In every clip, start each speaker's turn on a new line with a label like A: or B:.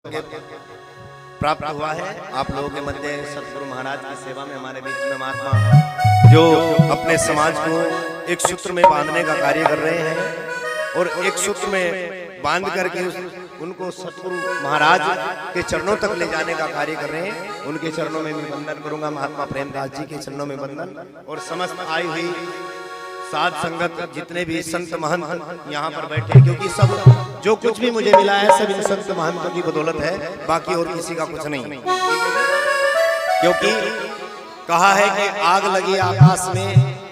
A: प्राप्त हुआ है। आप लोगों के मध्य सतगुरु महाराज की सेवा में हमारे बीच में महात्मा जो अपने समाज को एक सूत्र में बांधने का कार्य कर रहे हैं और एक सूत्र में बांध करके उनको सतगुरु महाराज के चरणों तक ले जाने का कार्य कर रहे हैं। उनके चरणों में भी वंदन करूंगा, महात्मा प्रेमदास जी के चरणों में वंदन और समस्त आई हुई साध संगत जितने भी संत महंत यहाँ पर बैठे, क्योंकि सब जो कुछ भी मुझे मिला है सब इन संत महंतों की बदौलत है, बाकी और किसी का कुछ नहीं। क्योंकि कहा है कि आग लगी आकाश में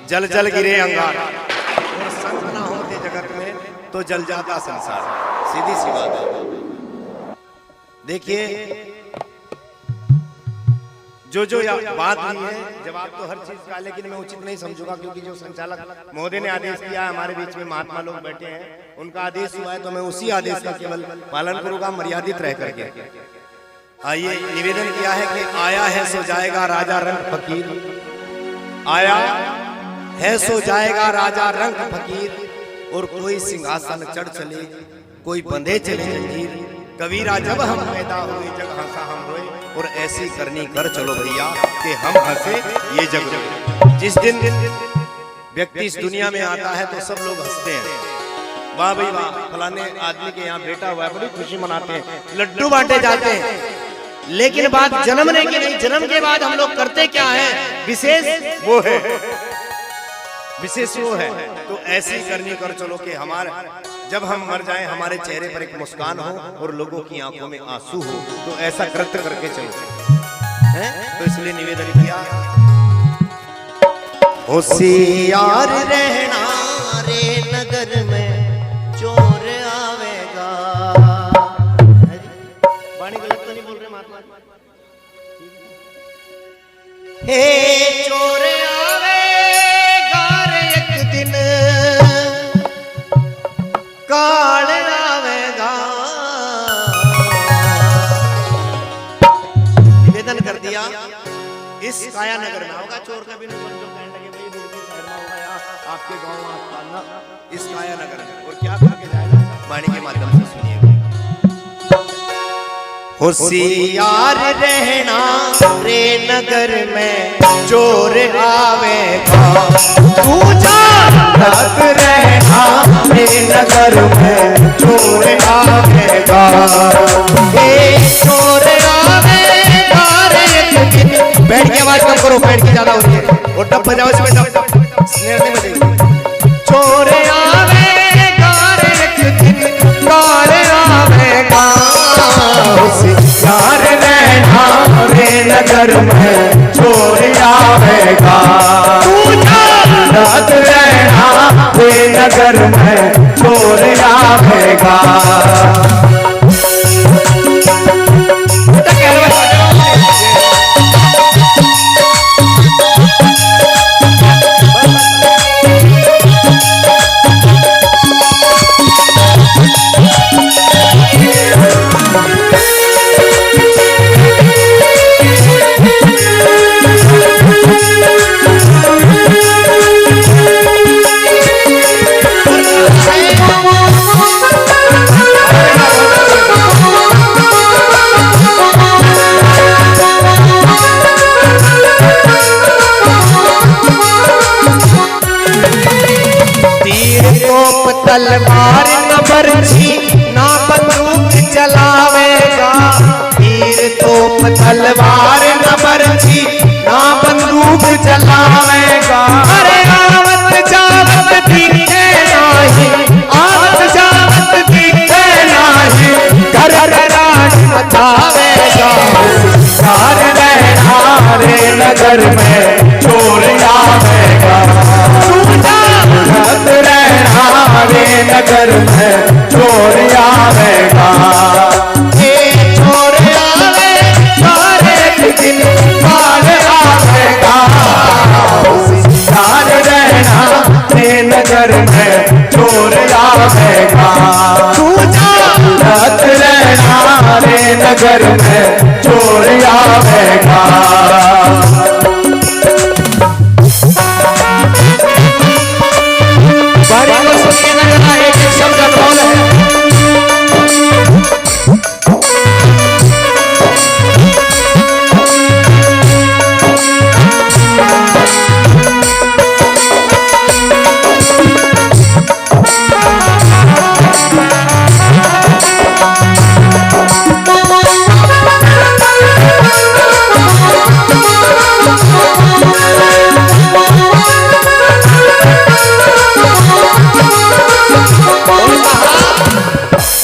A: जल जल गिरे अंगार, और संत ना होते जगत में तो जल जाता संसार। सीधी सी बात है। देखिए जो बात नहीं है, जवाब तो हर चीज का, लेकिन मैं उचित नहीं समझूंगा क्योंकि जो संचालक महोदय ने आदेश किया है, हमारे बीच में महात्मा लोग बैठे हैं, उनका आदेश हुआ है तो मैं उसी आदेश का केवल पालन करूंगा, मर्यादित रह करके। आइए, निवेदन किया है कि आया है सो जाएगा राजा रंग फकीर, आया है सो जाएगा राजा रंग फकीर, और कोई सिंहासन चढ़ चले कोई बंधे चले जंजीर, कबीरा जब हम पैदा हुए जग हंसा हम रोए, और ऐसी करनी कर चलो भैया कि हम हंसे ये जग रोए। जिस दिन व्यक्ति इस दुनिया में आता है तो सब लोग हंसते हैं, वाह भाई वाह फलाने आदमी के यहाँ बेटा हुआ है, बड़ी खुशी मनाते हैं, लड्डू बांटे जाते हैं। लेकिन बात जन्मने की नहीं, जन्म के बाद हम लोग करते क्या है, विशेष वो है, विशेष वो है। तो ऐसी करनी कर चलो कि हमारे जब हम मर जाएं हमारे चेहरे पर एक मुस्कान हो और लोगों की आंखों में आंसू हो, तो ऐसा कृत्य करके चलो हैं। तो इसलिए निवेदन किया, होशियार रहना रे नगर में चोर आवेगा। वाणी गलत तो नहीं बोल रहे महात्मा? हे चोर आवेगा रे एक दिन, काल आवेगा। निवेदन कर दिया, इस काया नगर में होगा चोर का भी नुकसान, जो कहने लगे भाई दूर की शहर में होगा या आपके गांव आसपास, इस काया नगर में, और क्या करके जाएगा, वाणी के माध्यम से सुनिएगा। होशियार रहना रे नगर में चोर आवेगा, तू जागृत रहना रे नगर में चोर आवेगा। ए चोर आवेगा रे एक दिन, बैठ के आवाज कम करो, बैठ के ज्यादा हो रही है, और डब बजाओ इसमें, डब स्नेह नहीं बजेगी। चोर आवेगा रे एक दिन, काल आवेगा। होशियार रहना रे नगर में चोर आवेगा, तू जागृत रहना रे नगर में चोर आवेगा। तलवार न बरछी ना बंदूक चलावेगा, तीर तोप तलवार न बरछी ना बंदूक चलावेगा। अरे आवत जावत दिखे नाही, आवत जावत दिखे नाही, घर राज मचावेगा। होशियार रहना रे नगर में चोर आवेगा, रे नगर में चोर आवेगा। ये चोर आवेगा रे एक दिन, काल आवेगा। होशियार रहना रे नगर में चोर आवेगा, तू जागृत रहना रे नगर में चोर आवेगा।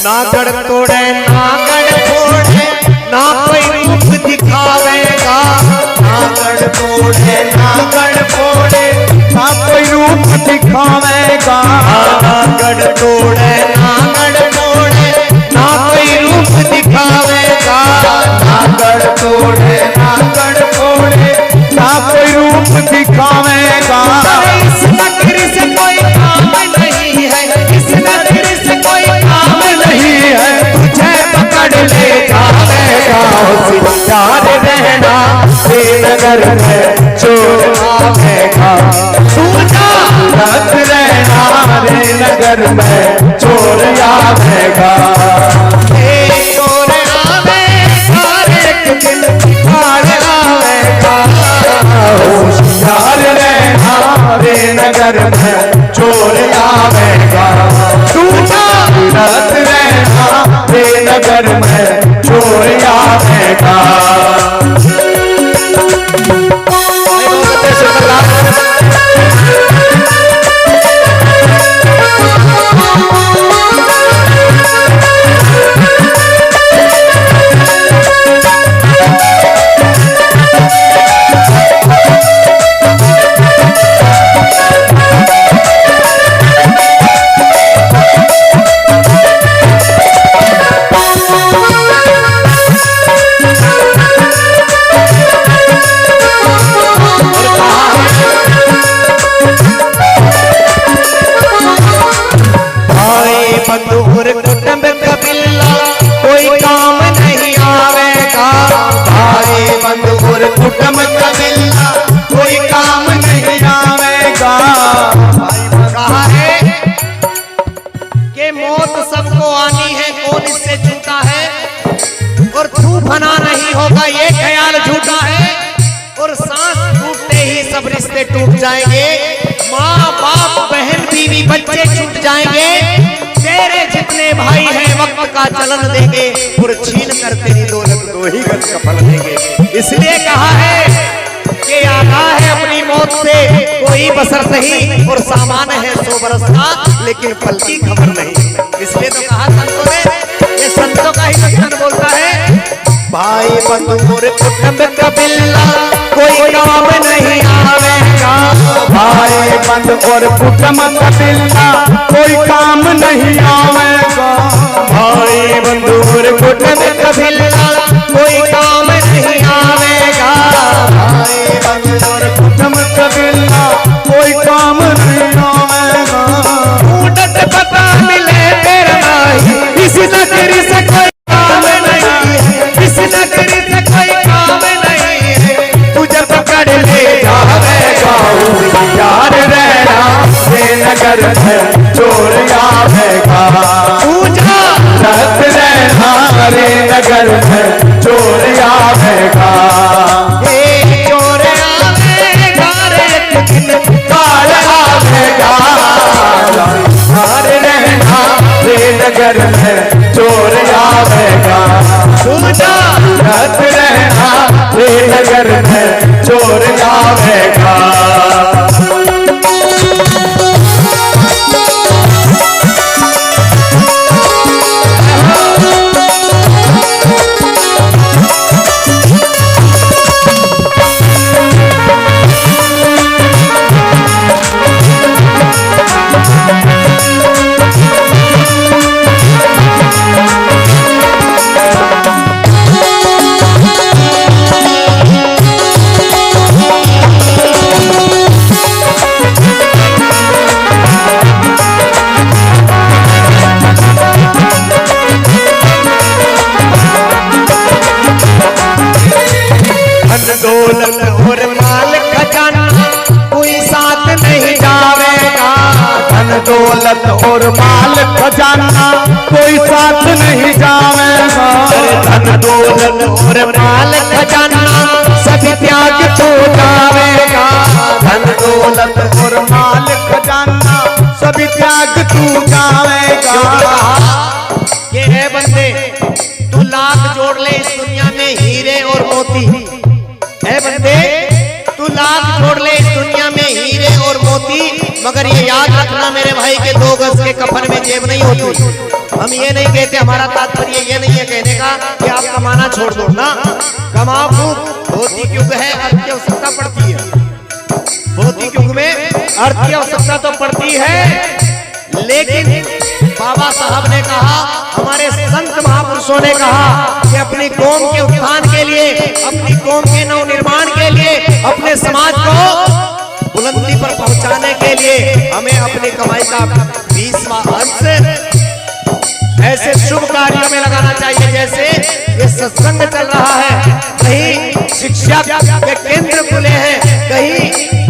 B: नागड़ तोड़े नागड़ फोड़े ना कोई रूप दिखावेगा। नागड़ तोड़े नागड़ फोड़े ना कोई रूप दिखावेगा। नागड़ तोड़े नागड़ फोड़े ना कोई रूप दिखावेगा। नागड़ तोड़े नागड़ फोड़े ना कोई रूप दिखावेगा। इस नगरी से कोई काम नहीं है, इस नगरी से कोई काम नहीं है, तुझे पकड़ ले जाएगा। होशियार रहना श्रीनगर में चोर आवेगा। तू जागृत रहना श्रीनगर में चोर आवेगा। चोर आवेगा एक दिन बाढ़ आवेगा। होशियार रहना श्रीनगर में चोर आवेगा। तू जागृत रहना श्रीनगर में चोर आवेगा। बंधुर कुटुंब कबीला कोई काम नहीं आवेगा। भाई बंधुर कुटुंब कबीला कोई काम नहीं आवेगा। कहा है कि मौत सबको आनी है, कौन इससे झूठा है, और छू फना नहीं होगा ये ख्याल झूठा है। और सांस टूटते ही सब रिश्ते टूट जाएंगे। माँ बाप बहन बीवी बच्चे छूट जाएंगे। तेरे जितने भाई हैं वक्त का चलन देंगे और छीन कर तेरी दौलत दो ही गज का फल देंगे। इसलिए कहा है कि आगा है अपनी मौत से कोई बसर नहीं, और सामान है 100 बरस का लेकिन पल की खबर नहीं। इसलिए तो कहा संतों ने, ये संतों का ही वचन बोलता है। भाई बंधुर कुटुंब कबीला कोई काम नहीं आवेगा। भाई बंधुर कुटुंब कबीला कोई काम नहीं आवेगा। भाई बंधुर कुटुंब कबीला कोई काम नहीं आवेगा। भाई बंधुर कुटुंब कबीला कोई काम नहीं आवेगा। उड़त पता मिले तेरा नहीं, इस नगरी से कोई काम नहीं है, इस नगरी से कोई काम नहीं है, तुझे पकड़ ले जाएगा। होशियार रहना श्रीनगर में चोर आवेगा। तू जागृत रहना श्रीनगर में चोर आवेगा। चोर आवेगा एक दिन बाढ़ आवेगा। होशियार रहना श्रीनगर में चोर आवेगा। तू जागृत रहना श्रीनगर में चोर आवेगा। दौलत और माल खजाना कोई साथ नहीं जावेगा। धन दौलत और माल खजाना कोई साथ नहीं जावेगा। धन दौलत और माल खजाना सभी त्याग तो जावेगा। धन दौलत और माल खजाना सभी त्याग तू जावेगा। ये है बंदे, तू लाख जोड़ ले इस दुनिया में हीरे और मोती है। बंदे तू लाख जोड़ ले इस दुनिया में हीरे और मोती, मगर ये याद रखना मेरे भाई के 2 गज के कफन में जेब नहीं होती। हम ये नहीं कहते, हमारा तात्पर्य ये नहीं है कहने का कि आप कमाना छोड़ दो ना, कमाओ खूब। भौतिक युग है, अर्थ की आवश्यकता पड़ती है। भौतिक युग में अर्थ की आवश्यकता तो पड़ती है, लेकिन बाबा साहब ने कहा, हमारे संत महापुरुषों ने कहा कि अपनी कौम के उत्थान के लिए, अपनी कौम के नवनिर्माण के लिए, अपने समाज को बुलंदी पर पहुंचाने के लिए हमें अपनी कमाई का 20वां अंश ऐसे शुभ कार्यों में लगाना चाहिए। जैसे ये सत्संग चल रहा है, कहीं शिक्षा के केंद्र खुले हैं, कहीं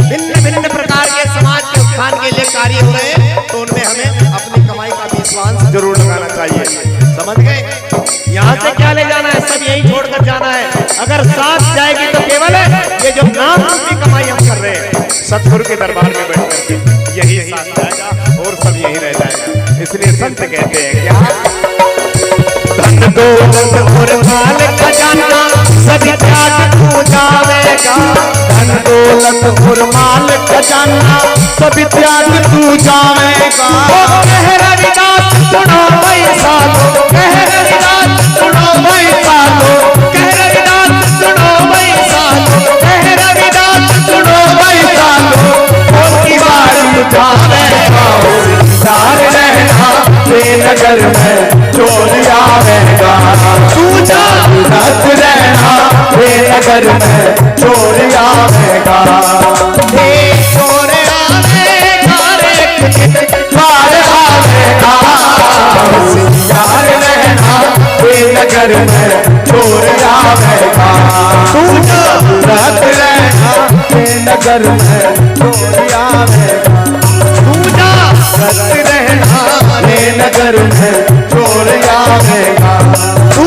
B: भिन्न भिन्न प्रकार के समाज के उत्थान के लिए कार्य हो रहे हैं, तो उनमें हमें अपनी कमाई का 20वां अंश जरूर लगाना चाहिए। समझ गए? यहाँ से क्या ले जाना है? सब यही छोड़कर जाना है। अगर साथ जाएगी तो केवल ये जो नाम की कमाई हम कर रहे हैं,
A: सतगुरु के दरबार में बैठ करके यही साथ जाएगा और सब यही रह जाएगा। इसलिए संत कहते हैं क्या,
B: धन दौलत और माल खजाना सभी त्याग तू जावेगा। धन दौलत और माल खजाना सभी त्याग तू जावेगा। ओ कह रविदास सुनो भाई सालो, कह रविदास सुनो भाई सालो, कह रविदास सुनो भाई सालो, कह रविदास सुनो भाई सालो। उनकी बारी जावेगा, सार रहना नगर में चोर आवेगा। तू जा रख रहना नगर में चोर आवेगा। हे चोर आवेगा रे बार आवेगा। यार रहना नगर में चोर आवेगा। तू जा रख रहना नगर में चोर आवेगा। तू जा रख रहना नगर में चोर आवेगा। तू